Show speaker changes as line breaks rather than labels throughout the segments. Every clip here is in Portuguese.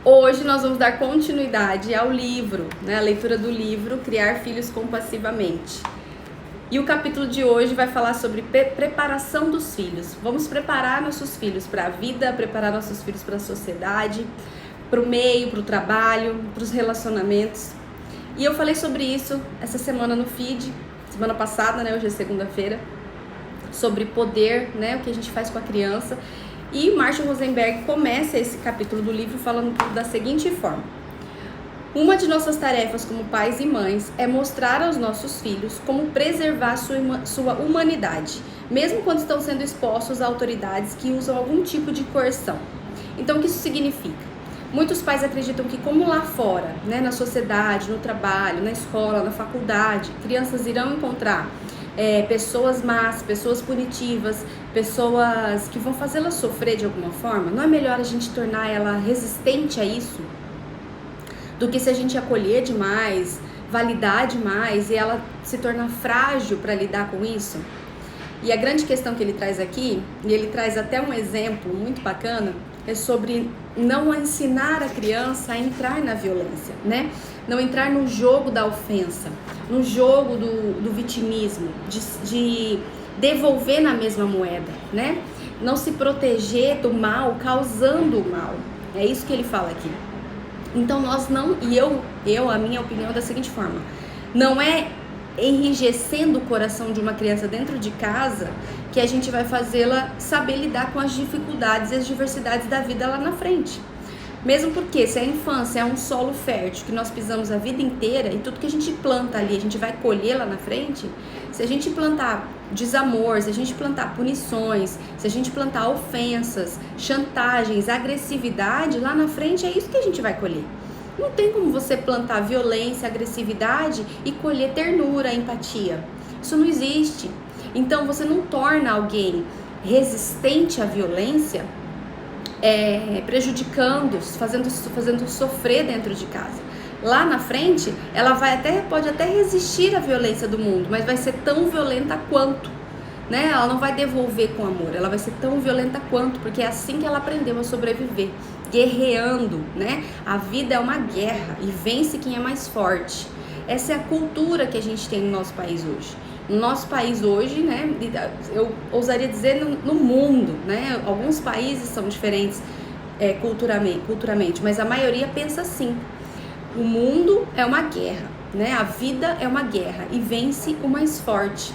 Hoje nós vamos dar continuidade ao livro, né? A leitura do livro Criar Filhos Compassivamente. E o capítulo de hoje vai falar sobre preparação dos filhos. Vamos preparar nossos filhos para a vida, preparar nossos filhos para a sociedade, para o meio, para o trabalho, para os relacionamentos. E eu falei sobre isso essa semana no feed, semana passada, né? Hoje é segunda-feira, sobre poder, né? O que a gente faz com a criança. E Marshall Rosenberg começa esse capítulo do livro falando da seguinte forma: uma de nossas tarefas como pais e mães é mostrar aos nossos filhos como preservar sua humanidade, mesmo quando estão sendo expostos a autoridades que usam algum tipo de coerção. Então, o que isso significa? Muitos pais acreditam que, como lá fora, né, na sociedade, no trabalho, na escola, na faculdade, crianças irão encontrar pessoas más, pessoas punitivas, pessoas que vão fazê-la sofrer de alguma forma. Não é melhor a gente tornar ela resistente a isso do que se a gente acolher demais, validar demais e ela se tornar frágil para lidar com isso? E a grande questão que ele traz aqui, e ele traz até um exemplo muito bacana, é sobre não ensinar a criança a entrar na violência, né? Não entrar no jogo da ofensa, no jogo do vitimismo, de devolver na mesma moeda, né? Não se proteger do mal causando o mal. É isso que ele fala aqui. Então nós não, a minha opinião é da seguinte forma: não é enrijecendo o coração de uma criança dentro de casa que a gente vai fazê-la saber lidar com as dificuldades e as diversidades da vida lá na frente. Mesmo porque se a infância é um solo fértil que nós pisamos a vida inteira e tudo que a gente planta ali a gente vai colher lá na frente, se a gente plantar desamor, se a gente plantar punições, se a gente plantar ofensas, chantagens, agressividade, lá na frente é isso que a gente vai colher. Não tem como você plantar violência, agressividade e colher ternura, empatia. Isso não existe. Então você não torna alguém resistente à violência prejudicando, fazendo sofrer dentro de casa. Lá na frente, ela pode até resistir à violência do mundo, mas vai ser tão violenta quanto, né? Ela não vai devolver com amor, ela vai ser tão violenta quanto, porque é assim que ela aprendeu a sobreviver, guerreando, né? A vida é uma guerra e vence quem é mais forte. Essa é a cultura que a gente tem no nosso país hoje. No nosso país hoje, né, eu ousaria dizer no mundo, né, alguns países são diferentes culturalmente, mas a maioria pensa assim: o mundo é uma guerra, né, a vida é uma guerra e vence o mais forte.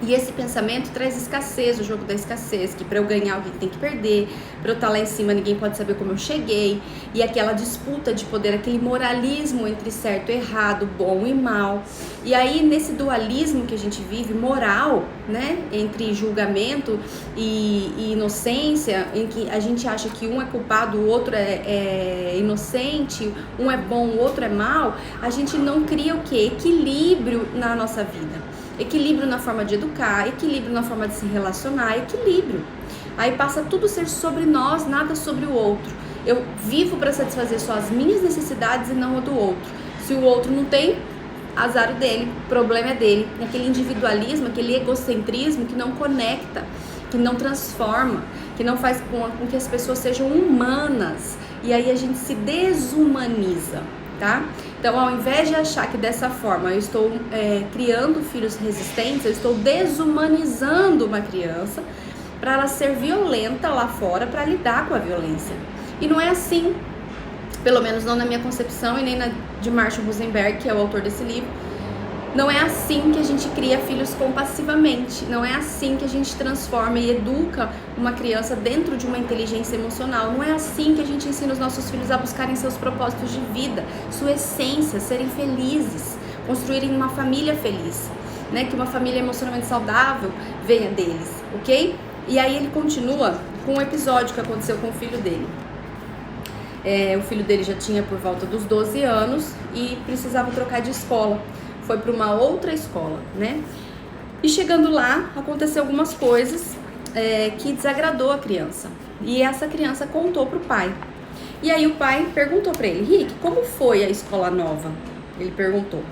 E esse pensamento traz escassez, o jogo da escassez, que para eu ganhar alguém tem que perder, para eu estar lá em cima ninguém pode saber como eu cheguei, e aquela disputa de poder, aquele moralismo entre certo e errado, bom e mal. E aí nesse dualismo que a gente vive, moral, né, entre julgamento e inocência, em que a gente acha que um é culpado, o outro é inocente, um é bom, o outro é mal, a gente não cria o quê? Equilíbrio na nossa vida. Equilíbrio na forma de educar, equilíbrio na forma de se relacionar, equilíbrio. Aí passa tudo a ser sobre nós, nada sobre o outro. Eu vivo para satisfazer só as minhas necessidades e não a do outro. Se o outro não tem, azar dele, problema é dele. Aquele individualismo, aquele egocentrismo que não conecta, que não transforma, que não faz com que as pessoas sejam humanas. E aí a gente se desumaniza, tá? Então, ao invés de achar que dessa forma eu estou criando filhos resistentes, eu estou desumanizando uma criança para ela ser violenta lá fora, para lidar com a violência. E não é assim, pelo menos não na minha concepção e nem na de Marshall Rosenberg, que é o autor desse livro. Não é assim que a gente cria filhos compassivamente, não é assim que a gente transforma e educa uma criança dentro de uma inteligência emocional, não é assim que a gente ensina os nossos filhos a buscarem seus propósitos de vida, sua essência, serem felizes, construírem uma família feliz, né? Que uma família emocionalmente saudável venha deles, ok? E aí ele continua com um episódio que aconteceu com o filho dele. O filho dele já tinha por volta dos 12 anos e precisava trocar de escola. Foi para uma outra escola, né? E chegando lá, aconteceu algumas coisas que desagradou a criança. E essa criança contou pro pai. E aí o pai perguntou para ele: Rick, como foi a escola nova? Ele perguntou.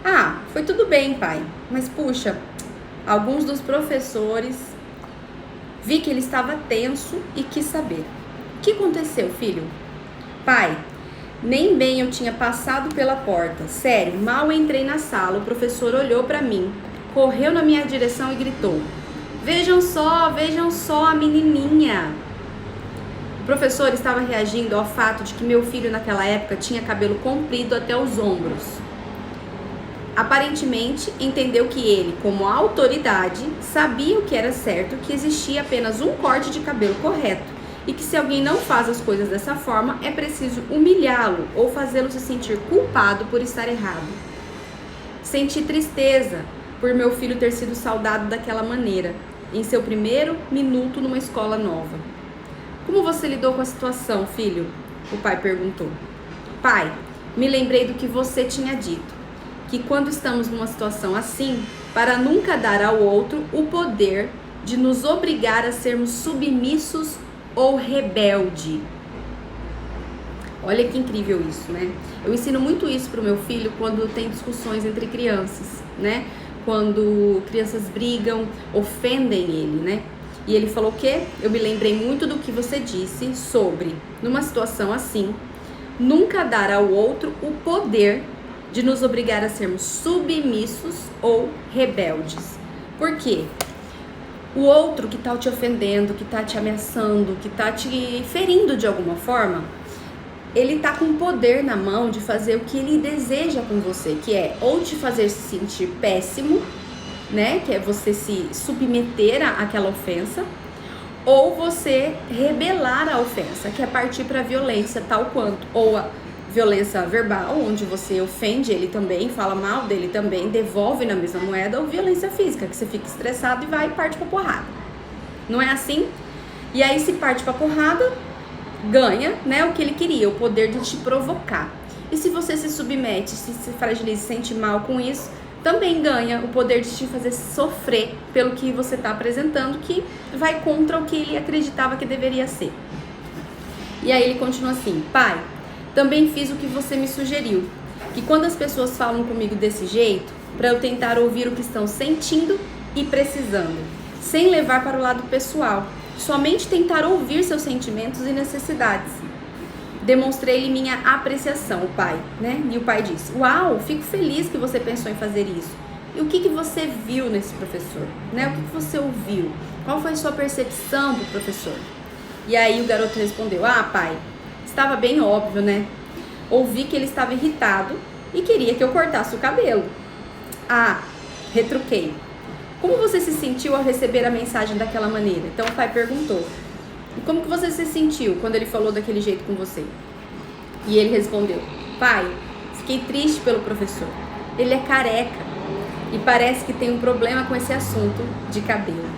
Ah, foi tudo bem, pai. Mas puxa, alguns dos professores, vi que ele estava tenso e quis saber. O que aconteceu, filho? Pai, nem bem eu tinha passado pela porta. Sério, mal entrei na sala, o professor olhou pra mim, correu na minha direção e gritou: vejam só a menininha. O professor estava reagindo ao fato de que meu filho naquela época tinha cabelo comprido até os ombros. Aparentemente, entendeu que ele, como autoridade, sabia o que era certo, que existia apenas um corte de cabelo correto e que se alguém não faz as coisas dessa forma, é preciso humilhá-lo ou fazê-lo se sentir culpado por estar errado. Senti tristeza por meu filho ter sido saudado daquela maneira, em seu primeiro minuto numa escola nova. Como você lidou com a situação, filho? O pai perguntou. Pai, me lembrei do que você tinha dito, que quando estamos numa situação assim, para nunca dar ao outro o poder de nos obrigar a sermos submissos ou rebelde. Olha que incrível isso, né? Eu ensino muito isso pro meu filho quando tem discussões entre crianças, né? Quando crianças brigam, ofendem ele, né? E ele falou o quê? Eu me lembrei muito do que você disse sobre, numa situação assim, nunca dar ao outro o poder de nos obrigar a sermos submissos ou rebeldes. Por quê? O outro que tá te ofendendo, que tá te ameaçando, que tá te ferindo de alguma forma, ele tá com poder na mão de fazer o que ele deseja com você, que é ou te fazer se sentir péssimo, né, que é você se submeter àquela ofensa, ou você rebelar a ofensa, que é partir para violência tal quanto, ou a violência verbal, onde você ofende ele também, fala mal dele também, devolve na mesma moeda, ou violência física, que você fica estressado e vai e parte pra porrada. Não é assim? E aí se parte pra porrada, ganha, né, o que ele queria, o poder de te provocar. E se você se submete, se fragiliza, se sente mal com isso, também ganha o poder de te fazer sofrer pelo que você está apresentando, que vai contra o que ele acreditava que deveria ser. E aí ele continua assim: pai, também fiz o que você me sugeriu, que quando as pessoas falam comigo desse jeito, para eu tentar ouvir o que estão sentindo e precisando, sem levar para o lado pessoal, somente tentar ouvir seus sentimentos e necessidades. Demonstrei-lhe minha apreciação, o pai, né? E o pai disse: uau, fico feliz que você pensou em fazer isso. E o que você viu nesse professor, né? O que você ouviu? Qual foi a sua percepção do professor? E aí o garoto respondeu: ah, pai, estava bem óbvio, né? Ouvi que ele estava irritado e queria que eu cortasse o cabelo. Ah, retruquei. Como você se sentiu ao receber a mensagem daquela maneira? Então o pai perguntou: e como que você se sentiu quando ele falou daquele jeito com você? E ele respondeu: pai, fiquei triste pelo professor. Ele é careca e parece que tem um problema com esse assunto de cabelo.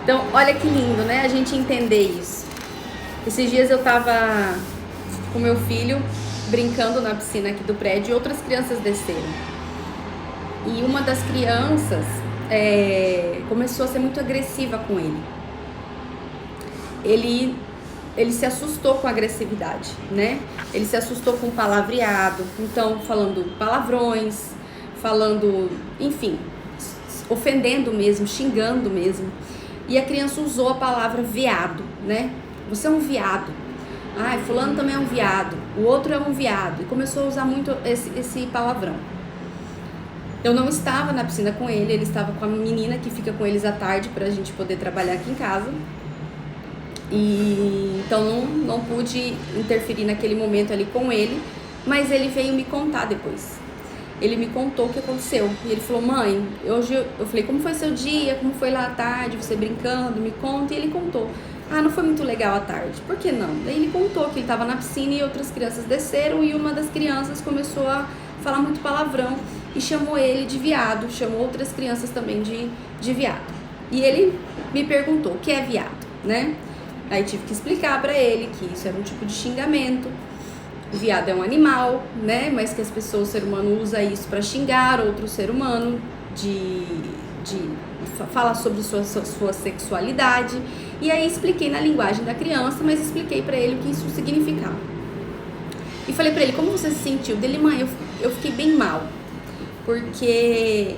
Então, olha que lindo, né? A gente entender isso. Esses dias eu tava com meu filho brincando na piscina aqui do prédio e outras crianças desceram. E uma das crianças começou a ser muito agressiva com ele. Ele se assustou com a agressividade, né? Ele se assustou com o palavreado, então falando palavrões, falando, enfim, ofendendo mesmo, xingando mesmo. E a criança usou a palavra viado, né? Você é um viado. Ah, fulano também é um viado. O outro é um viado. E começou a usar muito esse palavrão. Eu não estava na piscina com ele estava com a menina que fica com eles à tarde pra gente poder trabalhar aqui em casa. E então não pude interferir naquele momento ali com ele, mas ele veio me contar depois. Ele me contou o que aconteceu. E ele falou: mãe, hoje eu falei: como foi seu dia? Como foi lá à tarde? Você brincando? Me conta. E ele contou: ah, não foi muito legal à tarde. Por que não? Daí ele contou que ele estava na piscina e outras crianças desceram e uma das crianças começou a falar muito palavrão e chamou ele de viado, chamou outras crianças também de viado. E ele me perguntou: o que é viado, né? Aí tive que explicar pra ele que isso era um tipo de xingamento. O viado é um animal, né? Mas que as pessoas, o ser humano usa isso pra xingar outro ser humano, de falar sobre sua sexualidade. E aí expliquei na linguagem da criança, mas expliquei pra ele o que isso significava. E falei pra ele: como você se sentiu? Dele: mãe, eu fiquei bem mal, porque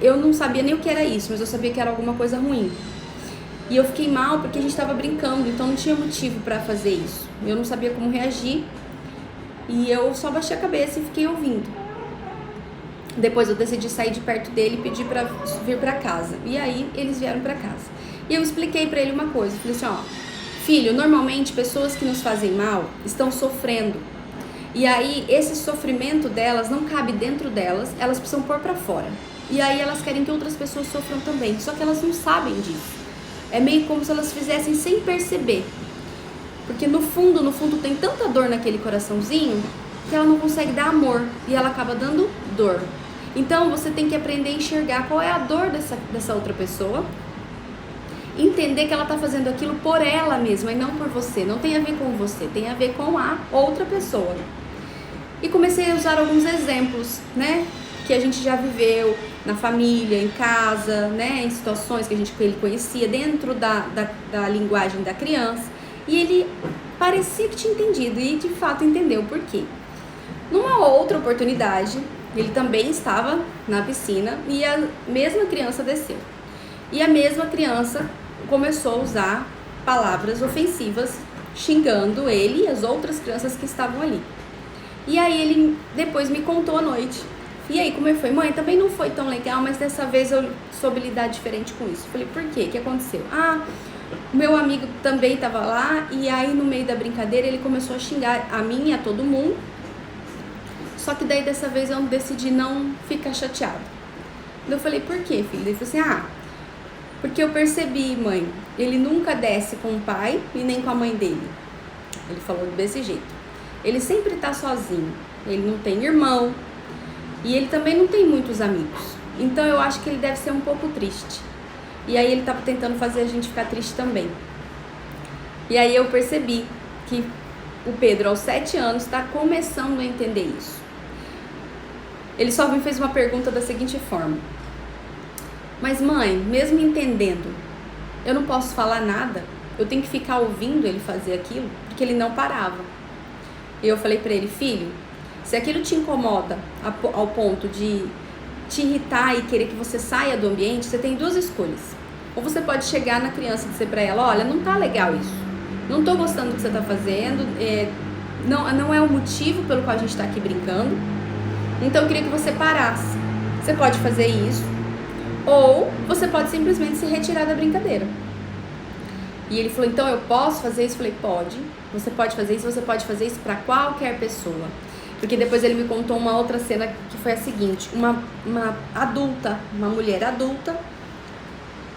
eu não sabia nem o que era isso, mas eu sabia que era alguma coisa ruim. E eu fiquei mal porque a gente estava brincando, então não tinha motivo para fazer isso. Eu não sabia como reagir e eu só baixei a cabeça e fiquei ouvindo. Depois eu decidi sair de perto dele e pedir para vir para casa. E aí eles vieram para casa. E eu expliquei para ele uma coisa. Eu falei assim, ó, filho, normalmente pessoas que nos fazem mal estão sofrendo. E aí esse sofrimento delas não cabe dentro delas, elas precisam pôr para fora. E aí elas querem que outras pessoas sofram também, só que elas não sabem disso. É meio como se elas fizessem sem perceber. Porque no fundo tem tanta dor naquele coraçãozinho que ela não consegue dar amor e ela acaba dando dor. Então você tem que aprender a enxergar qual é a dor dessa outra pessoa, entender que ela está fazendo aquilo por ela mesma e não por você. Não tem a ver com você, tem a ver com a outra pessoa. E comecei a usar alguns exemplos, né, que a gente já viveu na família, em casa, né, em situações que ele conhecia dentro da linguagem da criança. E ele parecia que tinha entendido e de fato entendeu por quê. Numa outra oportunidade, ele também estava na piscina e a mesma criança desceu. E a mesma criança começou a usar palavras ofensivas, xingando ele e as outras crianças que estavam ali. E aí ele depois me contou à noite. E aí, como foi? Mãe, também não foi tão legal, mas dessa vez eu soube lidar diferente com isso. Falei, por quê? O que aconteceu? O meu amigo também estava lá e aí no meio da brincadeira ele começou a xingar a mim e a todo mundo. Só que daí dessa vez eu decidi não ficar chateado. Eu falei, por quê, filho? Ele falou assim, porque eu percebi, mãe, ele nunca desce com o pai e nem com a mãe dele. Ele falou desse jeito. Ele sempre tá sozinho, ele não tem irmão e ele também não tem muitos amigos. Então eu acho que ele deve ser um pouco triste. E aí ele tava tentando fazer a gente ficar triste também. E aí eu percebi que o Pedro, aos 7 anos, está começando a entender isso. Ele só me fez uma pergunta da seguinte forma: mas mãe, mesmo entendendo, eu não posso falar nada? Eu tenho que ficar ouvindo ele fazer aquilo? Porque ele não parava. E eu falei pra ele, filho, se aquilo te incomoda ao ponto de te irritar e querer que você saia do ambiente, você tem 2 escolhas. Ou você pode chegar na criança e dizer pra ela, olha, não tá legal isso, não tô gostando do que você tá fazendo, não é o motivo pelo qual a gente tá aqui brincando, então eu queria que você parasse. Você pode fazer isso, ou você pode simplesmente se retirar da brincadeira. E ele falou, então eu posso fazer isso? Eu falei, pode. Você pode fazer isso para qualquer pessoa. Porque depois ele me contou uma outra cena que foi a seguinte, uma adulta, uma mulher adulta,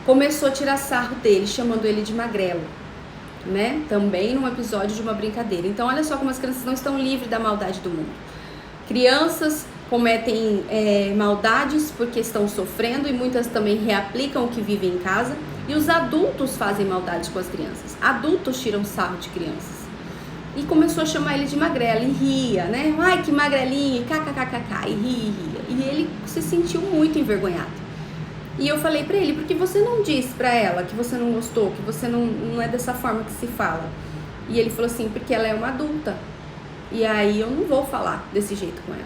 começou a tirar sarro dele, chamando ele de magrelo, né? Também num episódio de uma brincadeira. Então olha só como as crianças não estão livres da maldade do mundo. Crianças cometem maldades porque estão sofrendo e muitas também reaplicam o que vivem em casa. E os adultos fazem maldade com as crianças. Adultos tiram sarro de crianças. E começou a chamar ele de magrelo e ria, né? Ai, que magrelinho, kkkk, e ria. E ele se sentiu muito envergonhado. E eu falei pra ele, por que você não disse pra ela que você não gostou, que você não é dessa forma que se fala? E ele falou assim, porque ela é uma adulta. E aí eu não vou falar desse jeito com ela.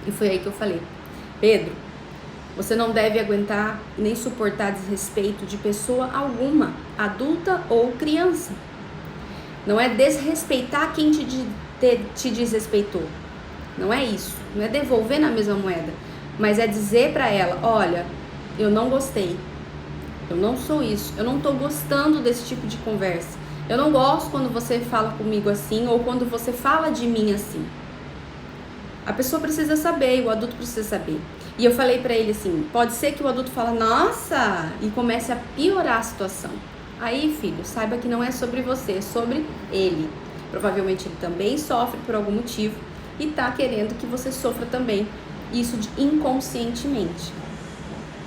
E foi aí que eu falei, Pedro, você não deve aguentar nem suportar desrespeito de pessoa alguma, adulta ou criança. Não é desrespeitar quem te desrespeitou. Não é isso. Não é devolver na mesma moeda. Mas é dizer pra ela, olha, eu não gostei. Eu não sou isso. Eu não tô gostando desse tipo de conversa. Eu não gosto quando você fala comigo assim ou quando você fala de mim assim. A pessoa precisa saber, o adulto precisa saber. E eu falei pra ele assim, pode ser que o adulto fala, nossa, e comece a piorar a situação. Aí, filho, saiba que não é sobre você, é sobre ele. Provavelmente ele também sofre por algum motivo e tá querendo que você sofra também, isso inconscientemente.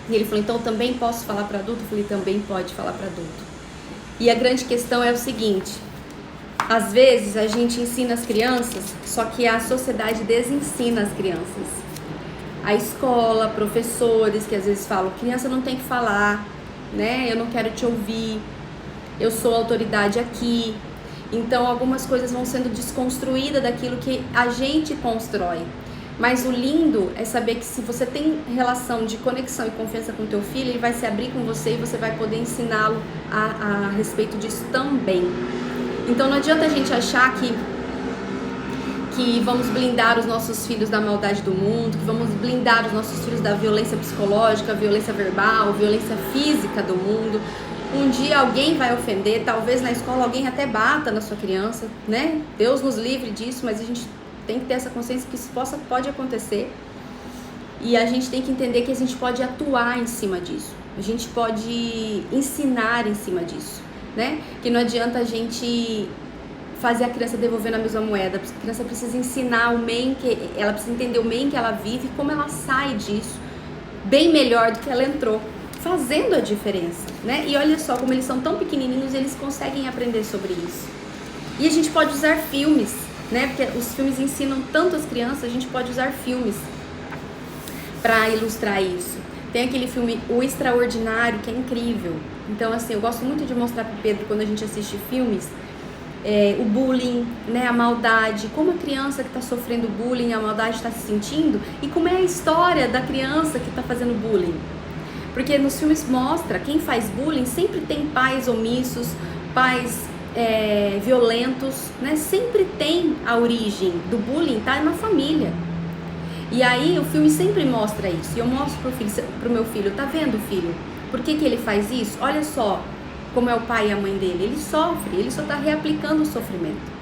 E ele falou, então também posso falar para adulto? Eu falei, também pode falar para adulto. E a grande questão é o seguinte, às vezes a gente ensina as crianças, só que a sociedade desensina as crianças. A escola, professores que às vezes falam, criança não tem que falar, né? Eu não quero te ouvir, eu sou autoridade aqui. Então algumas coisas vão sendo desconstruídas daquilo que a gente constrói. Mas o lindo é saber que se você tem relação de conexão e confiança com o teu filho, ele vai se abrir com você e você vai poder ensiná-lo a respeito disso também. Então não adianta a gente achar que vamos blindar os nossos filhos da maldade do mundo, que vamos blindar os nossos filhos da violência psicológica, violência verbal, violência física do mundo. Um dia alguém vai ofender, talvez na escola alguém até bata na sua criança, né? Deus nos livre disso, mas a gente tem que ter essa consciência que isso pode acontecer. E a gente tem que entender que a gente pode atuar em cima disso. A gente pode ensinar em cima disso, né? Que não adianta a gente fazer a criança devolver na mesma moeda. A criança precisa ensinar o meio que ela precisa entender o meio em que ela vive e como ela sai disso bem melhor do que ela entrou, fazendo a diferença, né? E olha só como eles são tão pequenininhos, eles conseguem aprender sobre isso. E a gente pode usar filmes, né? Porque os filmes ensinam tanto as crianças, a gente pode usar filmes para ilustrar isso. Tem aquele filme O Extraordinário, que é incrível. Então, assim, eu gosto muito de mostrar pro Pedro, quando a gente assiste filmes, o bullying, né, a maldade, como a criança que está sofrendo bullying, a maldade está se sentindo, e como é a história da criança que está fazendo bullying. Porque nos filmes mostra, quem faz bullying sempre tem pais omissos, pais violentos, né? Sempre tem a origem do bullying, tá na família. E aí o filme sempre mostra isso. E eu mostro pro meu filho, tá vendo, filho? Por que ele faz isso? Olha só como é o pai e a mãe dele. Ele sofre, ele só tá reaplicando o sofrimento.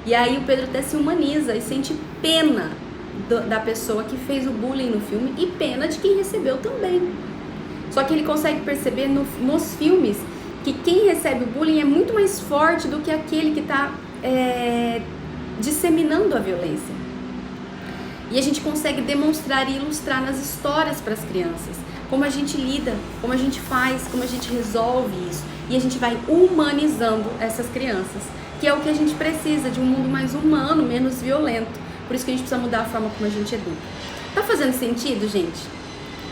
E aí o Pedro até se humaniza e sente pena da pessoa que fez o bullying no filme e pena de quem recebeu também. Só que ele consegue perceber nos filmes que quem recebe o bullying é muito mais forte do que aquele que está disseminando a violência. E a gente consegue demonstrar e ilustrar nas histórias para as crianças como a gente lida, como a gente faz, como a gente resolve isso. E a gente vai humanizando essas crianças, que é o que a gente precisa, de um mundo mais humano, menos violento. Por isso que a gente precisa mudar a forma como a gente educa. Tá fazendo sentido, gente?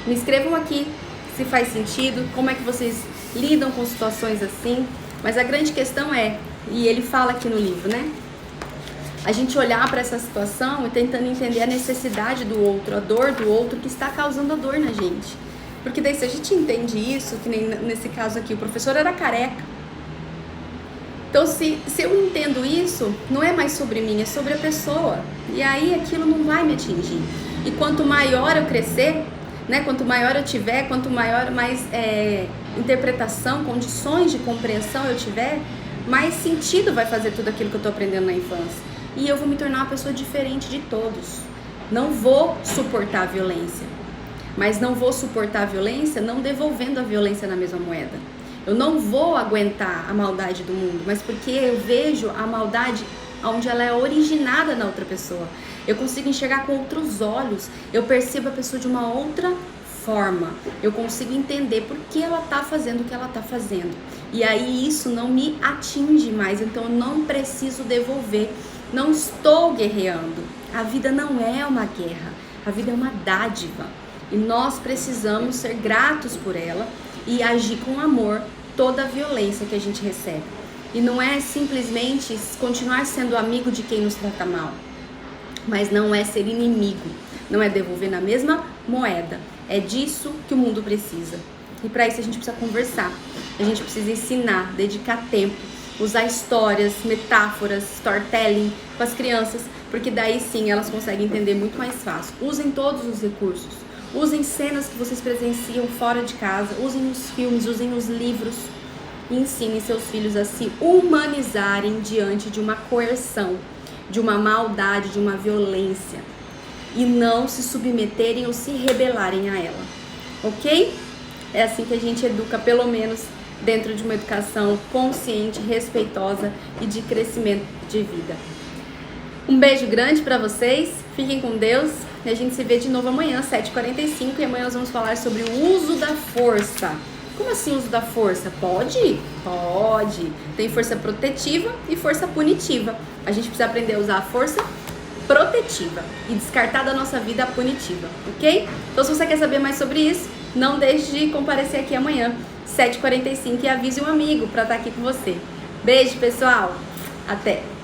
Me escrevam aqui se faz sentido, como é que vocês lidam com situações assim. Mas a grande questão é, e ele fala aqui no livro, né? A gente olhar para essa situação e tentando entender a necessidade do outro, a dor do outro que está causando a dor na gente. Porque daí se a gente entende isso, que nem nesse caso aqui, o professor era careca. Então se eu entendo isso, não é mais sobre mim, é sobre a pessoa. E aí aquilo não vai me atingir. E quanto maior eu crescer, né, quanto maior eu tiver, quanto mais interpretação, condições de compreensão eu tiver, mais sentido vai fazer tudo aquilo que eu estou aprendendo na infância. E eu vou me tornar uma pessoa diferente de todos. Não vou suportar a violência. Mas não vou suportar a violência não devolvendo a violência na mesma moeda. Eu não vou aguentar a maldade do mundo, mas porque eu vejo a maldade onde ela é originada na outra pessoa. Eu consigo enxergar com outros olhos, eu percebo a pessoa de uma outra forma. Eu consigo entender por que ela está fazendo o que ela está fazendo. E aí isso não me atinge mais, então eu não preciso devolver. Não estou guerreando. A vida não é uma guerra, a vida é uma dádiva. E nós precisamos ser gratos por ela e agir com amor toda a violência que a gente recebe. E não é simplesmente continuar sendo amigo de quem nos trata mal, mas não é ser inimigo, não é devolver na mesma moeda. É disso que o mundo precisa. E para isso a gente precisa conversar, a gente precisa ensinar, dedicar tempo, usar histórias, metáforas, storytelling com as crianças, porque daí sim elas conseguem entender muito mais fácil. Usem todos os recursos. Usem cenas que vocês presenciam fora de casa, usem os filmes, usem os livros e ensinem seus filhos a se humanizarem diante de uma coerção, de uma maldade, de uma violência e não se submeterem ou se rebelarem a ela, ok? É assim que a gente educa, pelo menos dentro de uma educação consciente, respeitosa e de crescimento de vida. Um beijo grande para vocês, fiquem com Deus e a gente se vê de novo amanhã, 7h45, e amanhã nós vamos falar sobre o uso da força. Como assim uso da força? Pode? Pode. Tem força protetiva e força punitiva. A gente precisa aprender a usar a força protetiva e descartar da nossa vida a punitiva, ok? Então se você quer saber mais sobre isso, não deixe de comparecer aqui amanhã, 7h45, e avise um amigo para estar aqui com você. Beijo, pessoal! Até!